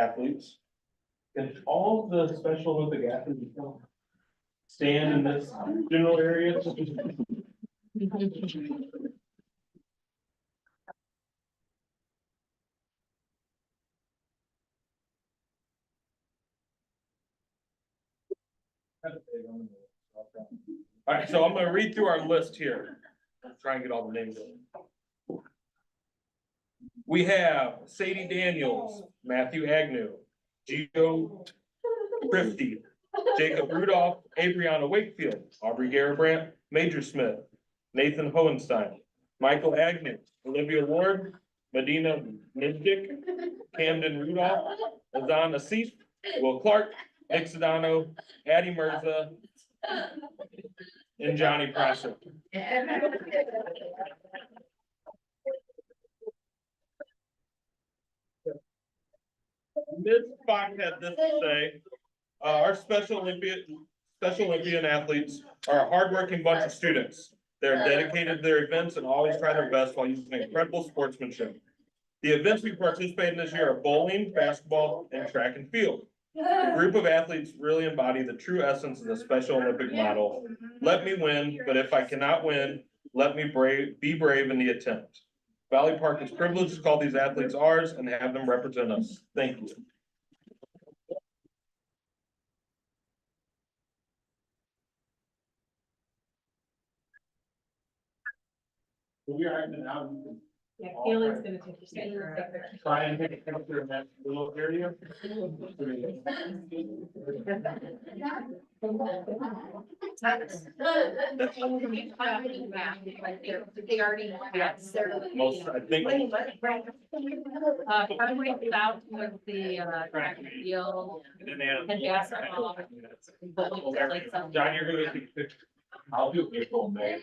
athletes. Can all the Special Olympic athletes stand in this general area? All right, so I'm gonna read through our list here. I'll try and get all the names in. We have Sadie Daniels, Matthew Agnew, Gio Prifty, Jacob Rudolph, Abriana Wakefield, Aubrey Garabrandt, Major Smith, Nathan Hohenstein, Michael Agnew, Olivia Ward, Medina Nijdik, Camden Rudolph, Azan Asif, Will Clark, Nick Sedano, Addie Mirza, and Johnny Prosser. Ms. Fox had this to say, our Special Olympian athletes are a hardworking bunch of students. They're dedicated to their events and always try their best while using incredible sportsmanship. The events we participate in this year are bowling, basketball, and track and field. The group of athletes really embody the true essence of the Special Olympic model. Let me win, but if I cannot win, let me be brave in the attempt. Valley Park is privileged to call these athletes ours and have them represent us. Thank you. We are now. Yeah, Kaylee's gonna take a picture. Try and take a picture in that little area. They already have their. Most, I think. Probably south with the track and field and basketball. John, you're gonna take a picture. I'll do April, May.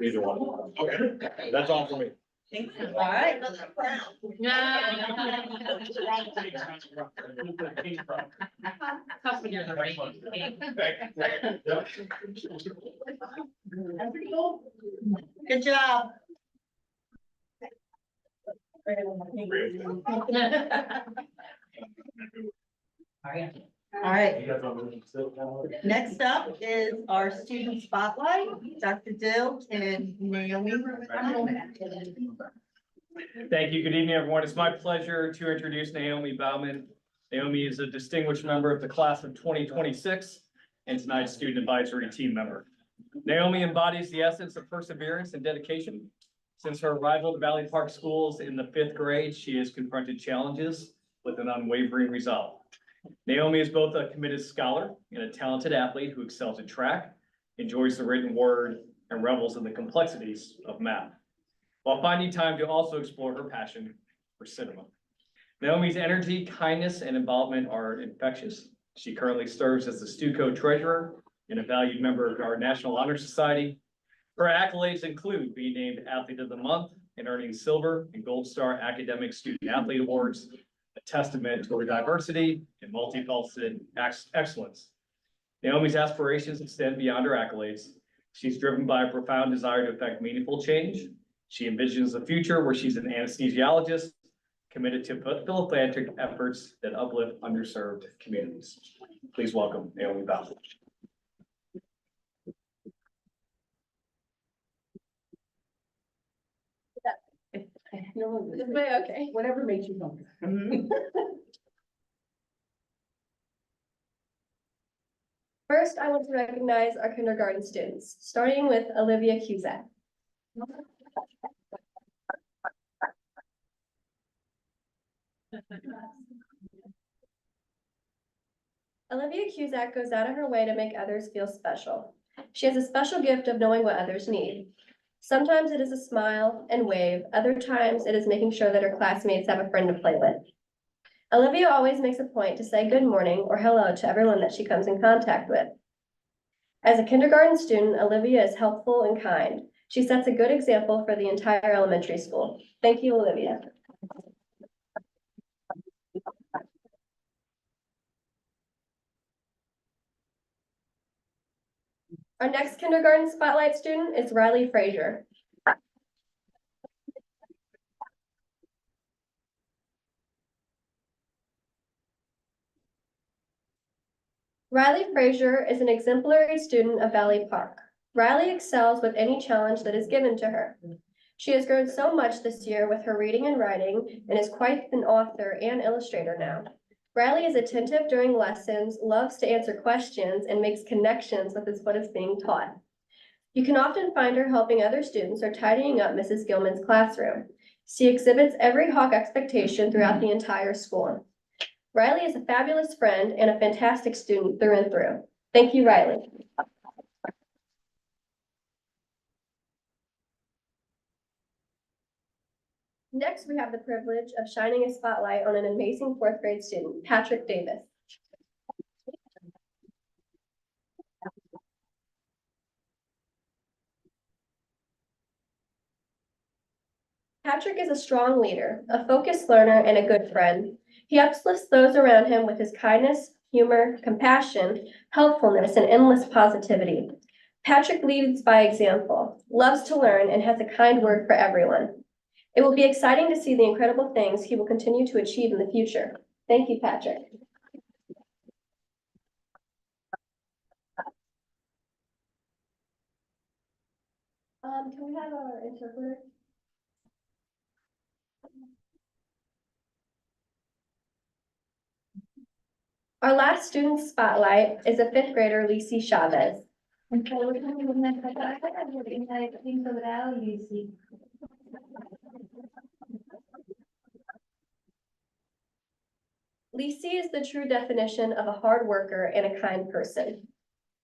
Either one. Okay, that's all for me. All right. Tough when you're the right. Good job. All right. Next up is our student spotlight, Dr. Dill and Naomi. Thank you. Good evening, everyone. It's my pleasure to introduce Naomi Bauman. Naomi is a distinguished member of the class of 2026 and tonight's student advisory team member. Naomi embodies the essence of perseverance and dedication. Since her arrival to Valley Park Schools in the 5th grade, she has confronted challenges with an unwavering resolve. Naomi is both a committed scholar and a talented athlete who excels at track, enjoys the written word, and revels in the complexities of math, while finding time to also explore her passion for cinema. Naomi's energy, kindness, and involvement are infectious. She currently serves as the STUCO treasurer and a valued member of our National Honor Society. Her accolades include being named Athlete of the Month and earning Silver and Gold Star Academic Student Athlete Awards, a testament to her diversity and multifaceted excellence. Naomi's aspirations extend beyond her accolades. She's driven by a profound desire to affect meaningful change. She envisions a future where she's an anesthesiologist committed to philanthropic efforts that uplift underserved communities. Please welcome Naomi Bauman. Okay. Whatever makes you comfortable. First, I want to recognize our kindergarten students, starting with Olivia Cusack. Olivia Cusack goes out of her way to make others feel special. She has a special gift of knowing what others need. Sometimes it is a smile and wave, other times it is making sure that her classmates have a friend to play with. Olivia always makes a point to say good morning or hello to everyone that she comes in contact with. As a kindergarten student, Olivia is helpful and kind. She sets a good example for the entire elementary school. Thank you, Olivia. Our next kindergarten spotlight student is Riley Frazier. Riley Frazier is an exemplary student of Valley Park. Riley excels with any challenge that is given to her. She has grown so much this year with her reading and writing and is quite an author and illustrator now. Riley is attentive during lessons, loves to answer questions, and makes connections with what is being taught. You can often find her helping other students or tidying up Mrs. Gilman's classroom. She exhibits every Hawk expectation throughout the entire school. Riley is a fabulous friend and a fantastic student through and through. Thank you, Riley. Next, we have the privilege of shining a spotlight on an amazing fourth grade student, Patrick Davis. Patrick is a strong leader, a focused learner, and a good friend. He uplifts those around him with his kindness, humor, compassion, helpfulness, and endless positivity. Patrick leads by example, loves to learn, and has a kind word for everyone. It will be exciting to see the incredible things he will continue to achieve in the future. Thank you, Patrick. Can we have our interpreter? Our last student spotlight is a fifth grader, Lisi Chavez. Lisi is the true definition of a hard worker and a kind person.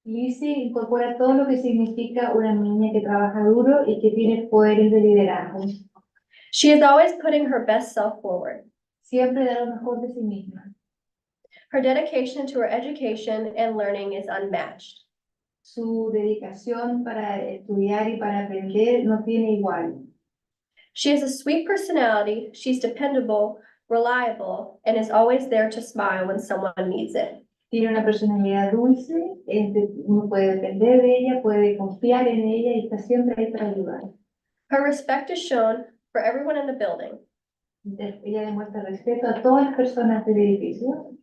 Lizzie incorpora todo lo que significa una niña que trabaja duro y que tiene poderes de liderazgo. She is always putting her best self forward. Siempre da lo mejor de sí misma. Her dedication to her education and learning is unmatched. Su dedicación para estudiar y para aprender no tiene igual. She has a sweet personality, she's dependable, reliable, and is always there to smile when someone needs it. Tiene una personalidad dulce, uno puede depender de ella, puede confiar en ella y está siempre ahí para ayudar. Her respect is shown for everyone in the building. Ella demuestra respeto a todas las personas del edificio.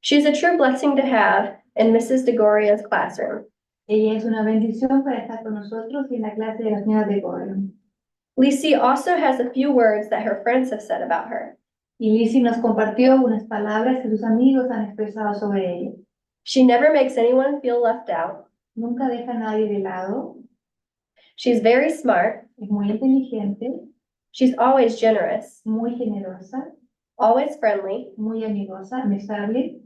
She is a true blessing to have in Mrs. DeGoria's classroom. Ella es una bendición para estar con nosotros y en la clase de las niñas de Gordon. Lisi also has a few words that her friends have said about her. Y Lizzie nos compartió unas palabras que sus amigos han expresado sobre ella. She never makes anyone feel left out. Nunca deja a nadie de lado. She's very smart. Es muy inteligente, She's always generous, muy generosa, always friendly, muy amigosa, amigable.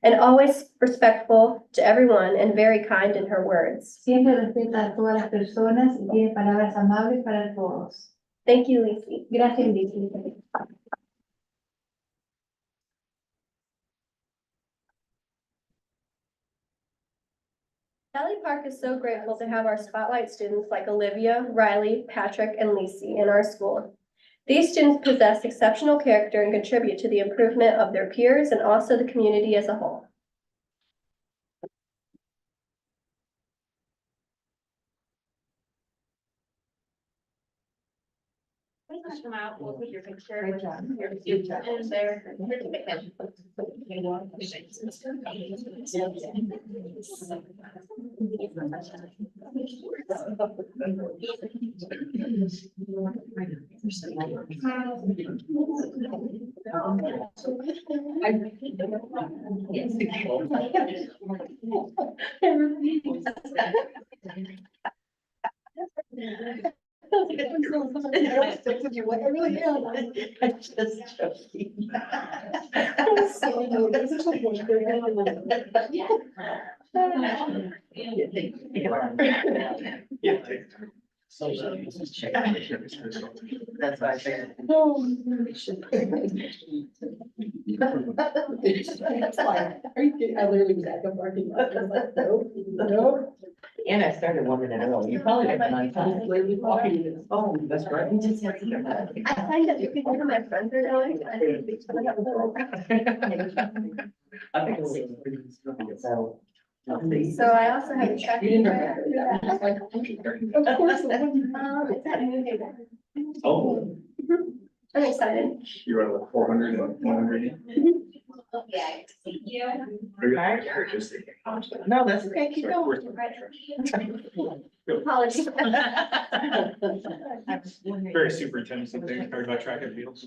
and always respectful to everyone and very kind in her words. Siempre respeta a todas las personas y tiene palabras amables para todos. Thank you, Lisi. Gracias, Lizzie. Valley Park is so grateful to have our spotlight students like Olivia, Riley, Patrick, and Lisi in our school. These students possess exceptional character and contribute to the improvement of their peers and also the community as a whole. Please come out, we'll put your picture. Great job. Good job. And there. I'm just joking. That's why I said. Are you kidding? I literally was at the parking lot. I was like, no, no. And I started 1 minute early. You probably have 9 times. Literally walking in his phone. That's right. We just had to get that. I find that because one of my friends are going. I think it's gonna have a little- I think it's so. So I also have a check. You didn't remember that. Of course. It's that new neighbor. Oh, I'm excited. you are like 400, 100. Yeah. you. No, that's okay, keep going. Apologies. Very superintendent, something heard about track and field.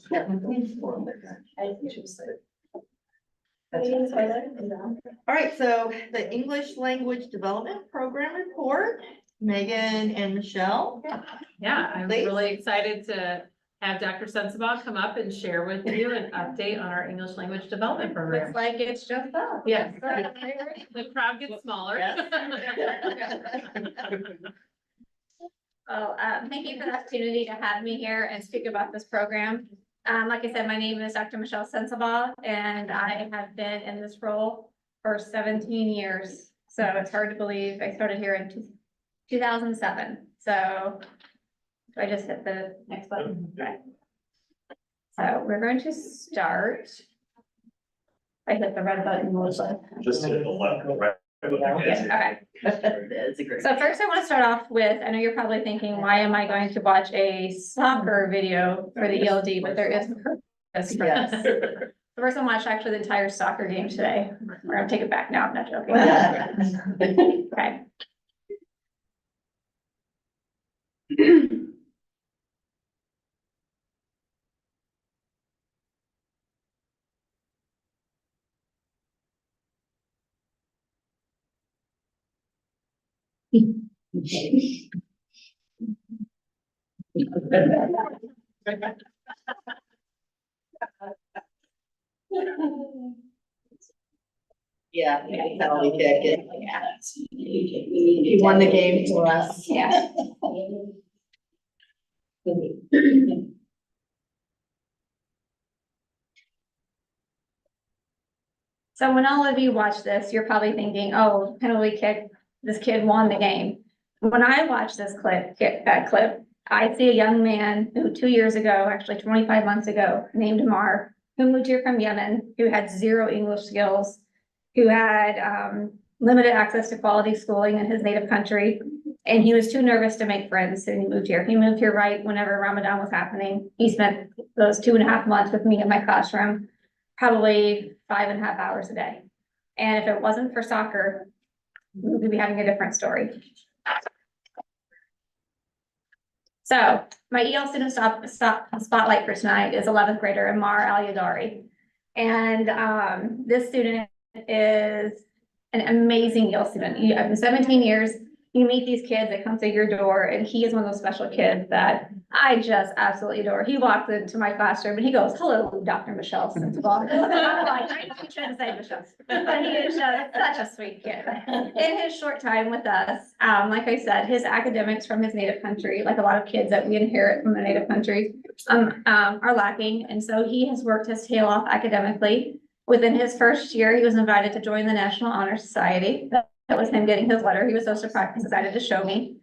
All right, so the English Language Development Program report, Megan and Michelle. Yeah, I'm Please. really excited to have Dr. Sensabaugh come up and share with you an update on our English language development program. Looks like it's just up. Yes. The crowd gets smaller. Well, thank you for the opportunity to have me here and speak about this program. Like I said, my name is Dr. Michelle Sensabaugh, and I have been in this role for 17 years. So it's hard to believe I started here in 2007. So I just hit the next button. Right. So we're going to start. I hit the red button. Just hit the left, right. Yeah, okay. That's a great. So first I want to start off with, I know you're probably thinking, why am I going to watch a soccer video for the ELD, but there is a purpose for Yes. this. The first one watched actually the entire soccer game today. We're gonna take it back now, I'm not joking. Okay. Yeah, penalty kick. He won the game for us. Yeah. So when all of you watch this, you're probably thinking, oh, penalty kick, this kid won the game. When I watch this clip, I see a young man who 2 years ago, actually 25 months ago, named Amar, who moved here from Yemen, who had zero English skills, who had limited access to quality schooling in his native country. And he was too nervous to make friends, and he moved here. He moved here right whenever Ramadan was happening. He spent those 2.5 months with me in my classroom, probably 5.5 hours a day. And if it wasn't for soccer, we would be having a different story. So my EL student spotlight for tonight is 11th grader Amar Al-Yadari. And this student is an amazing EL student. In 17 years, you meet these kids that come through your door, and he is one of those special kids that I just absolutely adore. He walks into my classroom and he goes, "Hello, Dr. Michelle Sensabaugh." I'm like, I know you trying to say Michelle, but he is just such a sweet kid. In his short time with us, like I said, his academics from his native country, like a lot of kids that we inherit from the native countries, are lacking. And so he has worked his tail off academically. Within his first year, he was invited to join the National Honor Society. That was him getting his letter. He was so surprised, excited to show me.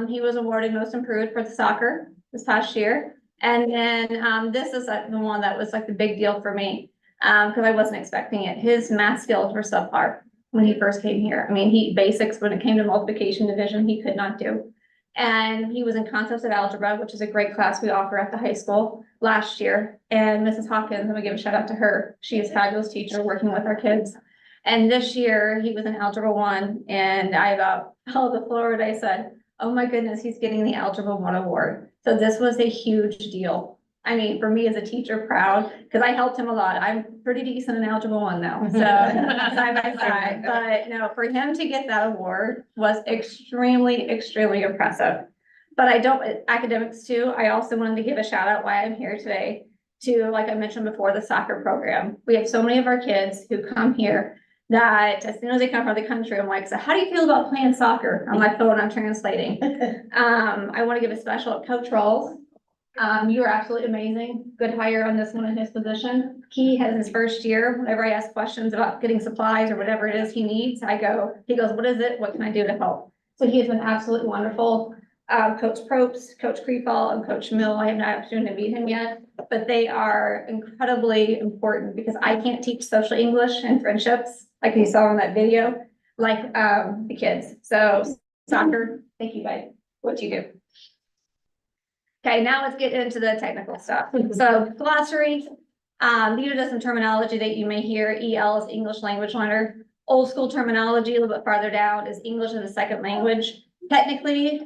He was awarded most improved for the soccer this past year. And then this is the one that was like the big deal for me, because I wasn't expecting it. His math skills were subpar when he first came here. I mean, basics when it came to multiplication division, he could not do. And he was in concepts of algebra, which is a great class we offer at the high school last year. And Mrs. Hawkins, I'm gonna give a shout out to her. She is a fabulous teacher working with our kids. And this year he was in Algebra 1, and I about held the floor and I said, oh my goodness, he's getting the Algebra 1 award. So this was a huge deal. I mean, for me as a teacher, proud, because I helped him a lot. I'm pretty decent in Algebra 1 now, so side by side. But no, for him to get that award was extremely, extremely impressive. But academics too, I also wanted to give a shout out why I'm here today to, like I mentioned before, the soccer program. We have so many of our kids who come here that as soon as they come from the country, I'm like, so how do you feel about playing soccer? On my phone, I'm translating. I want to give a special Coach Rawls. You are absolutely amazing. Good hire on this one in his position. He has his first year. Whenever I ask questions about getting supplies or whatever it is he needs, he goes, what is it? What can I do to help? So he has been absolutely wonderful. Coach Probst, Coach Creefall, and Coach Mill, I have not opportunity to meet him yet, but they are incredibly important because I can't teach social English and friendships like you saw in that video, like the kids. So soccer, thank you guys, what you do. Okay, now let's get into the technical stuff. So glossary, These are just some terminology that you may hear. EL is English language learner. Old school terminology, a little bit farther down, is English as a second language. Technically,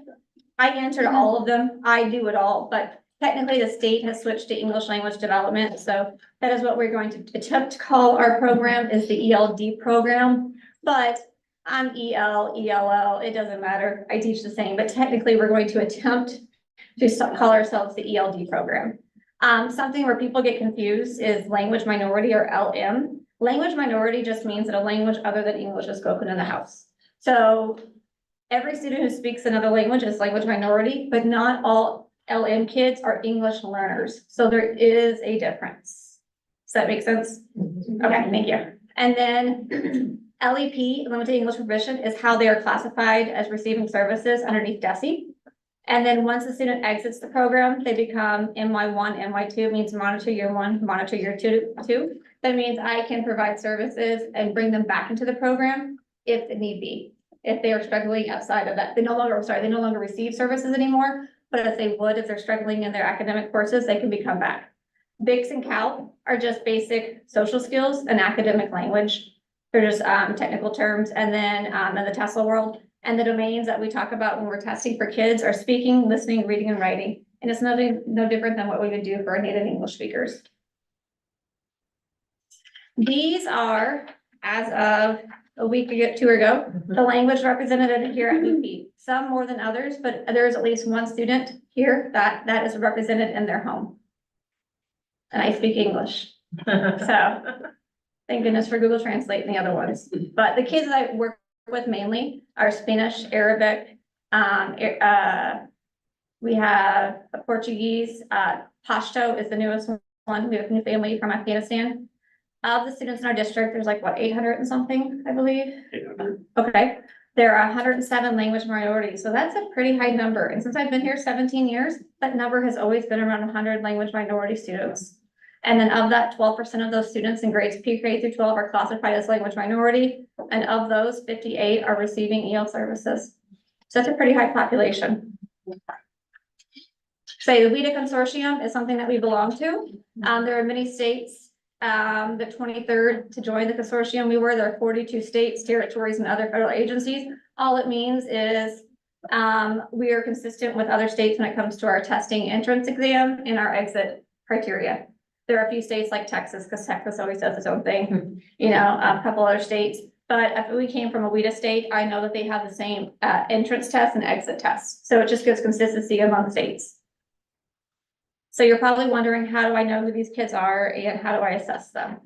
I answered all of them. I do it all, but technically the state has switched to English language development. So that is what we're going to attempt to call our program, is the ELD program. But I'm EL, ELL, it doesn't matter. I teach the same, but technically we're going to attempt to call ourselves the ELD program. Something where people get confused is language minority, or LM. Language minority just means that a language other than English is spoken in the house. So every student who speaks another language is language minority, but not all LM kids are English learners. So there is a difference. Does that make sense? Okay, thank you. And then LEP, limited English proficient, is how they are classified as receiving services underneath DESE. And then once the student exits the program, they become MY1, MY2, means monitor year 1, monitor year 2. That means I can provide services and bring them back into the program if it need be. If they are struggling outside of that, they no longer receive services anymore, but if they would, if they're struggling in their academic courses, they can become back. BICS and CAL are just basic social skills and academic language. They're just technical terms. And then in the Tesla world, and the domains that we talk about when we're testing for kids are speaking, listening, reading, and writing. And it's no different than what we would do for native English speakers. These are, as of a week or two ago, the language represented here at VP. Some more than others, but there's at least one student here that is represented in their home. And I speak English. So thank goodness for Google Translate and the other ones. But the kids that I work with mainly are Spanish, Arabic, we have a Portuguese, Pashto is the newest one. We have a new family from Afghanistan. Of the students in our district, there's like, what, 800 and something, I believe? Okay, there are 107 language minorities, so that's a pretty high number. And since I've been here 17 years, that number has always been around 100 language minority students. And then of that, 12% of those students in grades K through 12 are classified as language minority. And of those, 58 are receiving EL services. So that's a pretty high population. Say the WIDA consortium is something that we belong to. There are many states, the 23rd to join the consortium. There are 42 states, territories, and other federal agencies. All it means is we are consistent with other states when it comes to our testing entrance exam and our exit criteria. There are a few states like Texas, because Texas always does its own thing, you know, a couple other states. But if we came from a WIDA state, I know that they have the same entrance test and exit test. So it just gives consistency among states. So you're probably wondering, how do I know who these kids are and how do I assess them?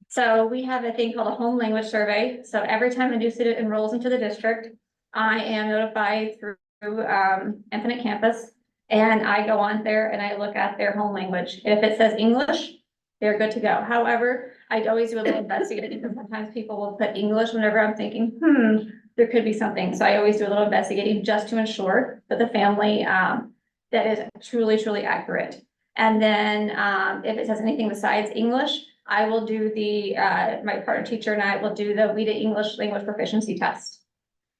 So we have a thing called a home language survey. So every time a new student enrolls into the district, I am notified through Infinite Campus. And I go on there and I look at their home language. If it says English, they're good to go. However, I always do a little investigating, because sometimes people will put English whenever I'm thinking, there could be something. So I always do a little investigating just to ensure that the family that is truly, truly accurate. And then if it says anything besides English, I will do my partner teacher and I will do the WIDA English language proficiency test.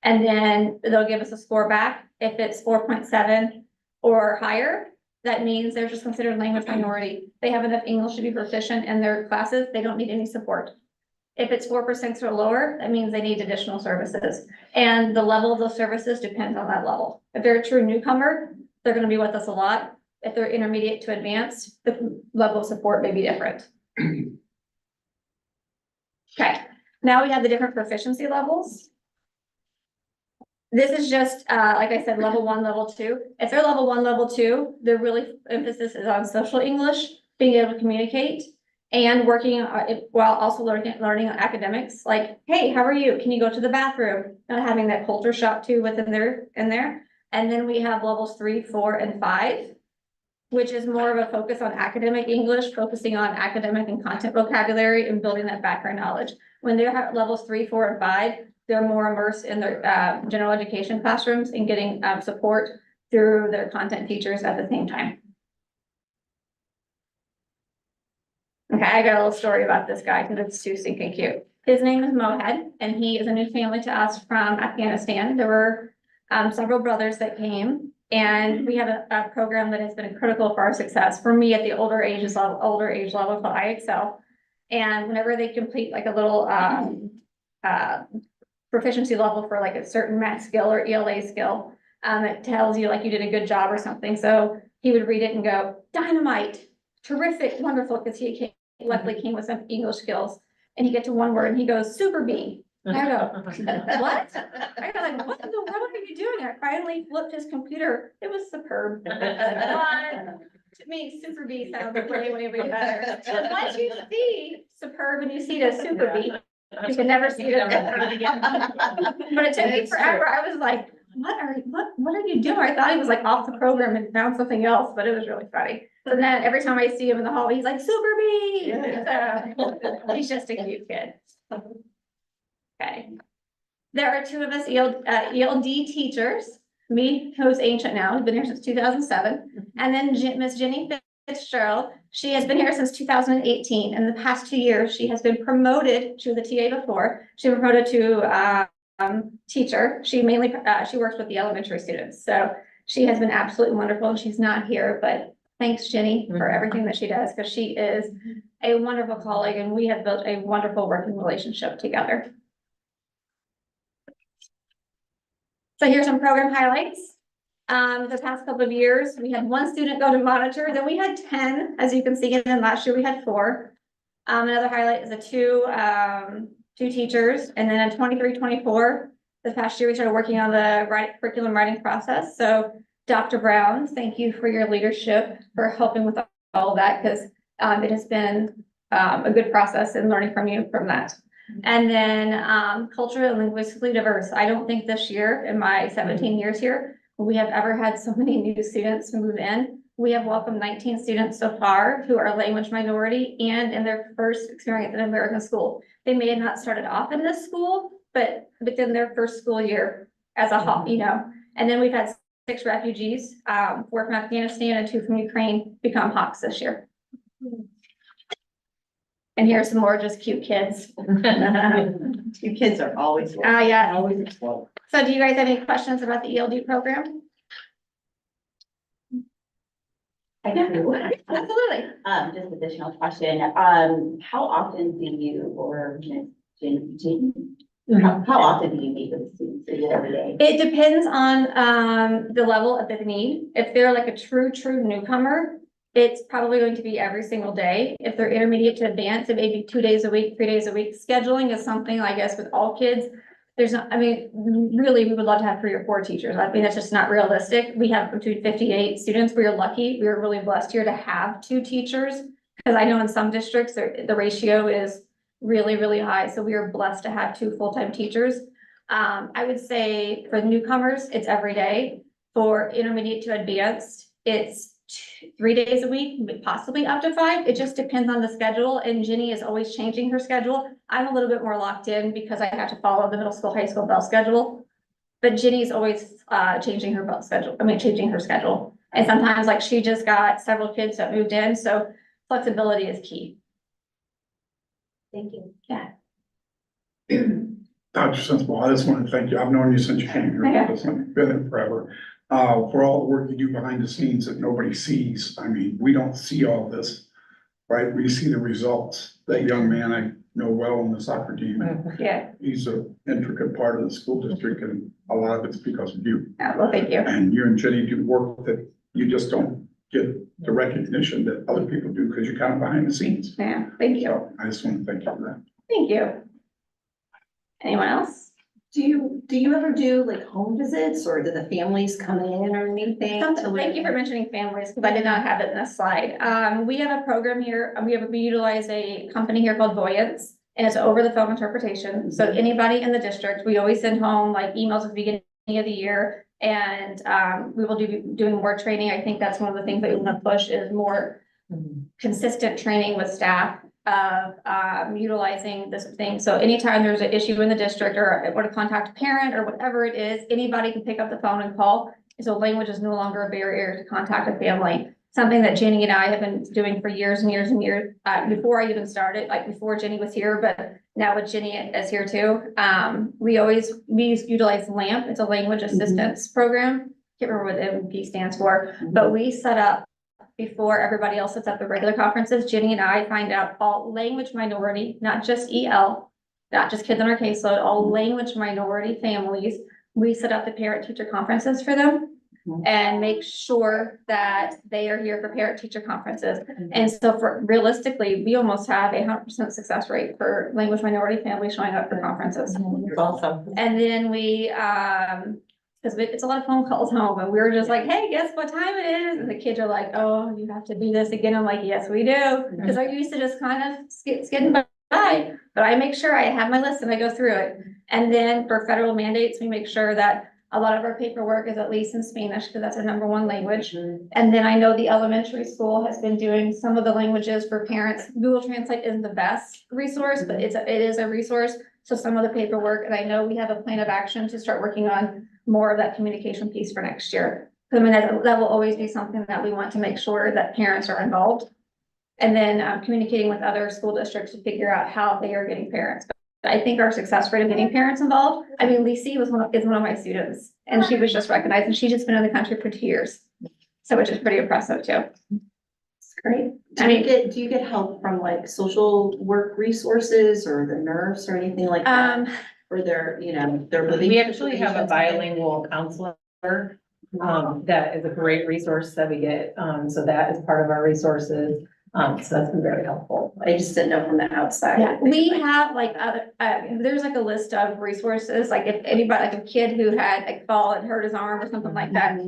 And then they'll give us a score back. If it's 4.7 or higher, that means they're just considered language minority. They have enough English to be proficient in their classes. They don't need any support. If it's 4% or lower, that means they need additional services. And the level of those services depends on that level. If they're a true newcomer, they're going to be with us a lot. If they're intermediate to advanced, the level of support may be different. Okay, now we have the different proficiency levels. This is just, like I said, level 1, level 2. If they're level 1, level 2, their really emphasis is on social English, being able to communicate, and working while also learning academics. Like, hey, how are you? Can you go to the bathroom? Not having that culture shock too within there. And then we have levels 3, 4, and 5, which is more of a focus on academic English, focusing on academic and content vocabulary and building that background knowledge. When they're at levels 3, 4, and 5, they're more immersed in their general education classrooms and getting support through their content teachers at the same time. Okay, I got a little story about this guy because it's too stinking cute. His name is Mohed, and he is a new family to us from Afghanistan. There were several brothers that came, And we have a program that has been critical for our success. For me, at the older age level called IXL. And whenever they complete like a little, proficiency level for like a certain math skill or ELA skill, it tells you like you did a good job or something. So he would read it and go, dynamite, terrific, wonderful, because luckily came with some English skills. And he get to one word and he goes, super B. And I go, what? I go like, what in the world are you doing? I finally flipped his computer. It was superb. To me, super B sounds way, way, way better. But once you see superb and you see it as super B, you can never see it as superb again. But it took me forever. I was like, what are you doing? I thought he was like off the program and found something else, but it was really funny. So then every time I see him in the hallway, he's like, super B. So, he's just a cute kid. Okay. There are two of us ELD teachers, me, who's ancient now, has been here since 2007, and then Miss Jenny Fitzgerald. She has been here since 2018. In the past 2 years, she has been promoted. She was a TA before. She was promoted to teacher. She mainly she works with the elementary students. So she has been absolutely wonderful, and she's not here, but thanks, Jenny, for everything that she does, because she is a wonderful colleague, and we have built a wonderful working relationship together. So here's some program highlights. The past couple of years, we had 1 student go to monitor, then we had 10, as you can see, and then last year we had 4. Another highlight is the two teachers, and then in 23-24, this past year, we started working on the curriculum writing process. So Dr. Brown, thank you for your leadership, for helping with all of that, because it has been a good process and learning from you from that. And then culturally and linguistically diverse. I don't think this year, in my 17 years here, we have ever had so many new students move in. We have welcomed 19 students so far who are language minority and in their first experience in American school. They may have not started off in this school, but within their first school year as a whole, you know. And then we've had 6 refugees, 4 from Afghanistan and 2 from Ukraine become Hawks this year. And here's some more just cute kids. You kids are always. Yeah. Always. So do you guys have any questions about the ELD program? I do. Absolutely. Just additional question, how often do you, or Ms. Jen, how often do you meet with the students? Is it every day? It depends on the level of the need. If they're like a true newcomer, it's probably going to be every single day. If they're intermediate to advanced, it may be 2 days a week, 3 days a week. Scheduling is something, I guess, with all kids. There's not, I mean, really, we would love to have 3 or 4 teachers. I mean, that's just not realistic. We have between 58 students. We are lucky. We are really blessed here to have 2 teachers. Because I know in some districts, the ratio is really, really high. So we are blessed to have 2 full-time teachers. I would say for newcomers, it's every day. For intermediate to advanced, it's 3 days a week, possibly up to 5. It just depends on the schedule, and Jenny is always changing her schedule. I'm a little bit more locked in because I have to follow the middle school, high school bell schedule. But Jenny's always changing her bell schedule. I mean, changing her schedule. And sometimes, like, she just got several kids that moved in, so flexibility is key. Thank you. Yeah. Dr. Sensible, I just want to thank you. I've known you since you came here. Okay. I've been here forever. For all the work you do behind the scenes that nobody sees. I mean, we don't see all this, right? We see the results. That young man I know well on the soccer team. And Yeah. he's an intricate part of the school district, and a lot of it's because of you. Well, thank you. And you and Jenny do work that you just don't get the recognition that other people do because you're kind of behind the scenes. Yeah, thank you. So I just want to thank you for that. Thank you. Anyone else? Do you ever do like home visits, or do the families come in or anything? Thank you for mentioning families, because I did not have it in this slide. We have a program here, we utilize a company here called Voyance, and it's over the phone interpretation. So anybody in the district, we always send home like emails at the beginning of the year, and we will be doing more training. I think that's one of the things that we want to push is more consistent training with staff of utilizing this thing. So anytime there's an issue in the district, or want to contact a parent or whatever it is, anybody can pick up the phone and call. So language is no longer a barrier to contact a family. Something that Jenny and I have been doing for years and years and years, before I even started, like before Jenny was here, but now with Jenny is here too. We utilize LAMP. It's a language assistance program. can't remember what MVP stands for, but we set up before everybody else sets up the regular conferences, Jenny and I find out all language minority, not just EL, not just kids in our caseload, all language minority families. We set up the parent teacher conferences for them and make sure that they are here for parent teacher conferences. And so for realistically, we almost have 100% success rate for language minority families showing up for conferences. Awesome. And then we, because it's a lot of phone calls home and we were just like, hey, guess what time it is? And the kids are like, oh, you have to do this again. I'm like, yes, we do. Because I'm used to just kind of skidding by. But I make sure I have my list and I go through it. And then for federal mandates, we make sure that a lot of our paperwork is at least in Spanish because that's our #1 language. And then I know the elementary school has been doing some of the languages for parents. Google Translate isn't the best resource, but it is a resource. So some of the paperwork, and I know we have a plan of action to start working on more of that communication piece for next year. I mean, that will always be something that we want to make sure that parents are involved. And then communicating with other school districts to figure out how they are getting parents. But I think our success rate of getting parents involved, I mean, Lacey is one of my students and she was just recognized and she's just been in the country for 2 years. So which is pretty impressive too. It's great. I mean, Do you get help from like social work resources or the nurse or anything like that? For their, their living. We actually have a bilingual counselor, that is a great resource that we get. So that is part of our resources. So that's been very helpful. I just didn't know from the outside. yeah, we have like other, there's like a list of resources, like if anybody, like a kid who had like fall and hurt his arm or something like that.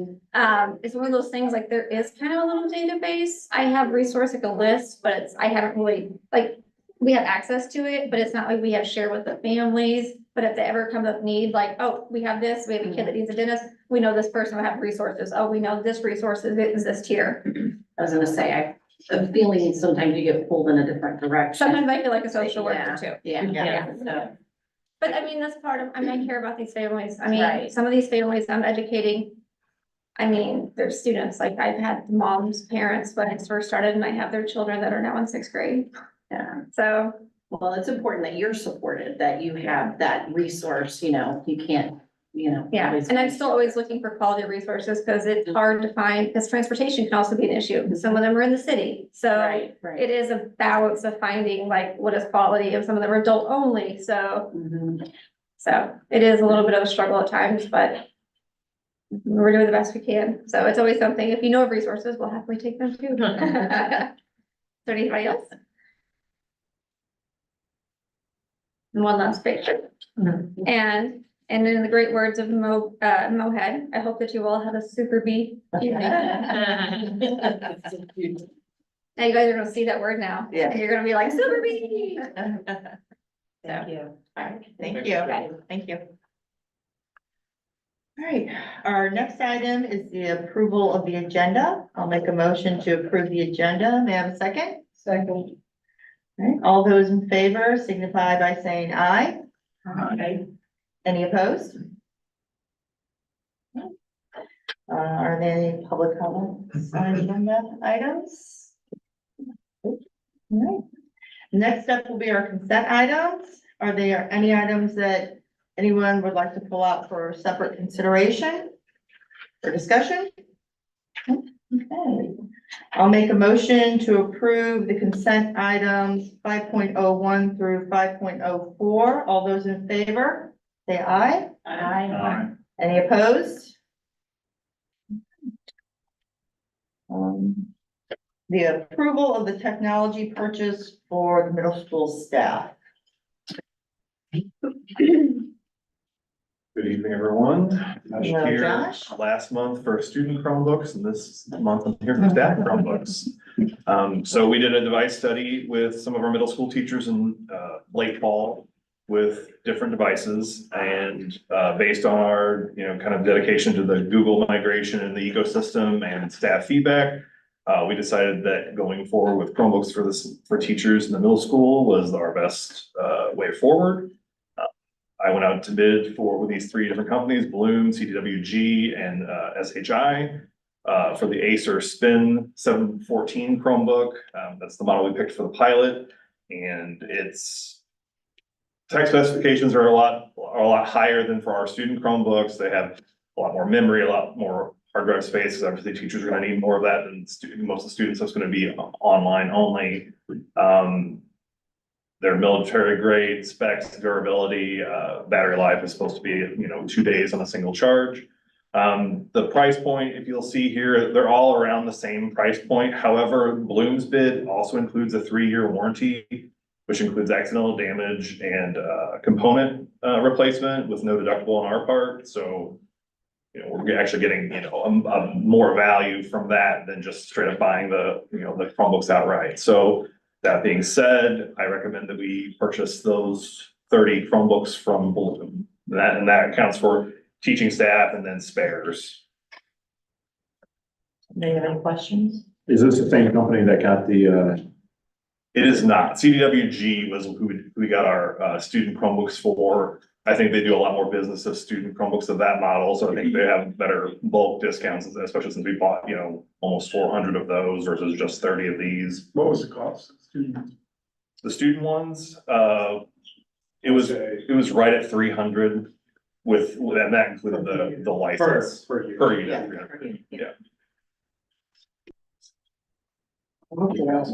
It's one of those things, like there is kind of a little database. I have resource, like a list, but I haven't really, like, we have access to it, but it's not like we have shared with the families. But if they ever come up need, like, oh, we have this, we have a kid that needs a dentist, we know this person will have resources. Oh, we know this resource is this tier. I was gonna say, I'm feeling sometimes you get pulled in a different direction. Sometimes I feel like a social worker too. Yeah. But I mean, that's part of, I mean, I care about these families. I mean, Right. some of these families I'm educating. I mean, they're students, like I've had moms, parents when it first started and I have their children that are now in 6th grade. Yeah. So, Well, it's important that you're supported, that you have that resource, you can't, yeah, always- and I'm still always looking for quality resources because it's hard to find, because transportation can also be an issue. Some of them are in the city, so Right. it is a balance of finding like what is quality, and some of them are adult only, so. Mhm. So it is a little bit of a struggle at times, but we're doing the best we can. So it's always something, if you know of resources, we'll happily take them too. Is there anybody else? And one last picture. And in the great words of Mohead, I hope that you all have a super bee evening. Now you guys are gonna see that word now. Yeah. And you're gonna be like, super bee. Thank you. All right, Thank you. Thank you. All right, our next item is the approval of the agenda. I'll make a motion to approve the agenda. May I have a second? Second. All right, all those in favor signify by saying aye. Any opposed? Are there any public comments on agenda items? All right. Next up will be our consent items. Are there any items that anyone would like to pull out for separate consideration or discussion? Okay. I'll make a motion to approve the consent items 5.01 through 5.04. All those in favor, say aye. Aye. Any opposed? The approval of the technology purchase for the middle school staff. Good evening, everyone. Josh Hello, here. Josh. Last month for student Chromebooks, and this month I'm here for staff Chromebooks. So we did a device study with some of our middle school teachers in late fall with different devices, and based on our, kind of dedication to the Google migration and the ecosystem and staff feedback, we decided that going forward with Chromebooks for teachers in the middle school was our best way forward. I went out to bid with these 3 different companies, Bloom, CDWG, and SHI, for the Acer Spin 714 Chromebook. That's the model we picked for the pilot, and its tech specifications are a lot higher than for our student Chromebooks. They have a lot more memory, a lot more hard drive space, because obviously teachers are gonna need more of that than most of the students, so it's gonna be online only. Their military grade specs, durability, battery life is supposed to be, 2 days on a single charge. The price point, if you'll see here, they're all around the same price point. However, Bloom's bid also includes a 3-year warranty, which includes accidental damage and component replacement with no deductible on our part. So, we're actually getting, a more value from that than just straight up buying the Chromebooks outright. So that being said, I recommend that we purchase those 30 Chromebooks from Bloom. That accounts for teaching staff and then spares. Do you have any questions? Is this the same company that got the, It is not. CDWG was who we got our student Chromebooks for. I think they do a lot more business of student Chromebooks of that model, so I think they have better bulk discounts, especially since we bought, almost 400 of those versus just 30 of these. What was the cost? of students? The student ones, it was right at 300 and that included the license. per year? Per unit, Yeah. 300, yeah.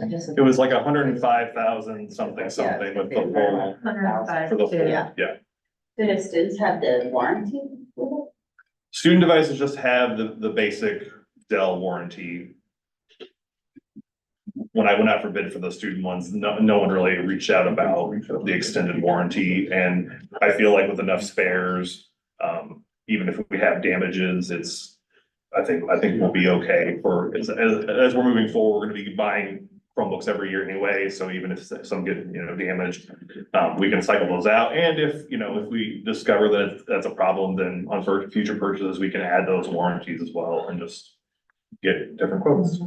Just- It was like 105,000 something with the full, 105 for the full, to- yeah. Do the students have the warranty with it? Student devices just have the basic Dell warranty. When I went out for bid for the student ones, no one really reached out about the extended warranty, and I feel like with enough spares, even if we have damages, I think we'll be okay as we're moving forward, we're gonna be buying Chromebooks every year anyway, so even if some get, damaged, we can cycle those out, and if we discover that that's a problem, then on future purchases, we can add those warranties as well and just get different quotes.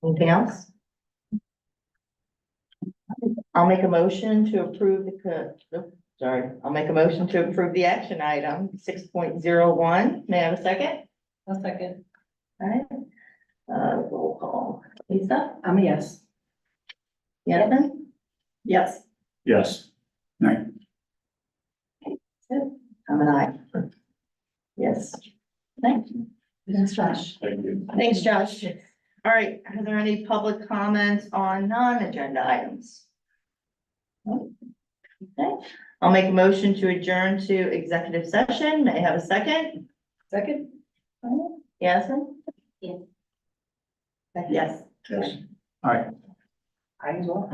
Anything else? I'll make a motion to approve I'll make a motion to approve the action item 6.01. May I have a second? A second. All right. Roll call. Lisa? I'm a yes. Yasmin? Yes. Yes. I'm an aye. Yes. Thank you. Thanks, Josh. Thank you. Thanks, Josh. All right, are there any public comments on non-agenda items? Okay, I'll make a motion to adjourn to executive session. May I have a second? Second? Yasmin? Yes. Yes. Yes. All right. I as well.